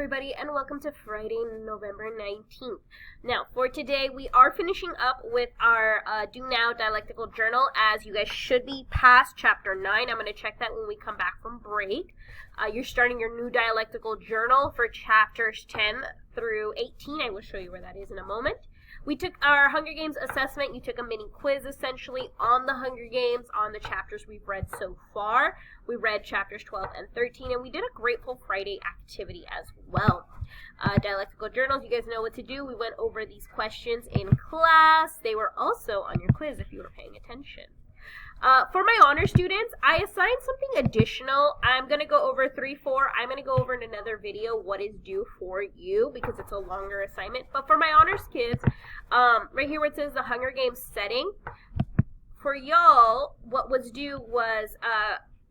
everybody, and welcome to Friday, November 19th. Now, for today, we are finishing up with our Do Now Dialectical Journal, as you guys should be past Chapter 9. I'm going to check that when we come back from break. You're starting your new dialectical journal for Chapters 10 through 18. I will show you where that is in a moment. We took our Hunger Games assessment. You took a mini quiz, essentially, on the Hunger Games, on the chapters we've read so far. We read chapters 12 and 13, and we did a Grateful Friday activity as well. Dialectical journals, you guys know what to do. We went over these questions in class. They were also on your quiz if you were paying attention. For my honor students, I assigned something additional. I'm going to go over 3-4. I'm going to go over in another video what is due for you because it's a longer assignment. But for my honors kids, right here where it says the Hunger Games setting, for y'all, what was due was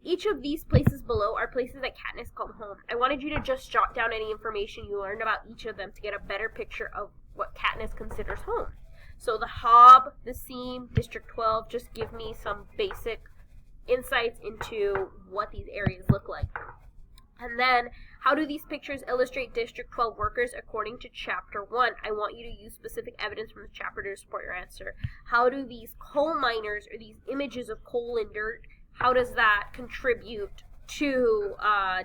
each of these places below are places that Katniss called home. I wanted you to just jot down any information you learned about each of them to get a better picture of what Katniss considers home. So the Hob, the Seam, District 12, just give me some basic insights into what these areas look like. And then, how do these pictures illustrate District 12 workers according to Chapter 1? I want you to use specific evidence from the chapter to support your answer. How do these coal miners, or these images of coal and dirt, how does that contribute to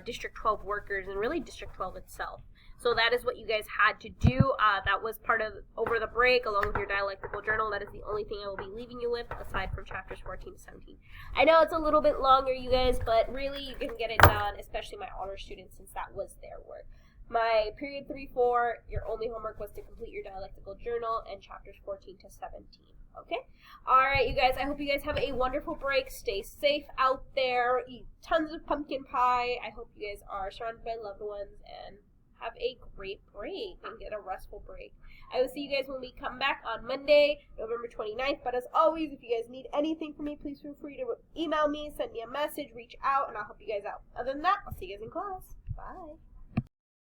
District 12 workers and really District 12 itself? So that is what you guys had to do. That was part of over the break, along with your dialectical journal. That is the only thing I will be leaving you with, aside from chapters 14 to 17. I know it's a little bit longer, you guys, but really you can get it done, especially my honor students, since that was their work. My period 3-4, your only homework was to complete your dialectical journal, and chapters 14 to 17. Okay? Alright, you guys, I hope you guys have a wonderful break. Stay safe out there. Eat tons of pumpkin pie. I hope you guys are surrounded by loved ones, and have a great break and get a restful break. I will see you guys when we come back on Monday, November 29th. But as always, if you guys need anything from me, please feel free to email me, send me a message, reach out, and I'll help you guys out. Other than that, I'll see you guys in class. Bye.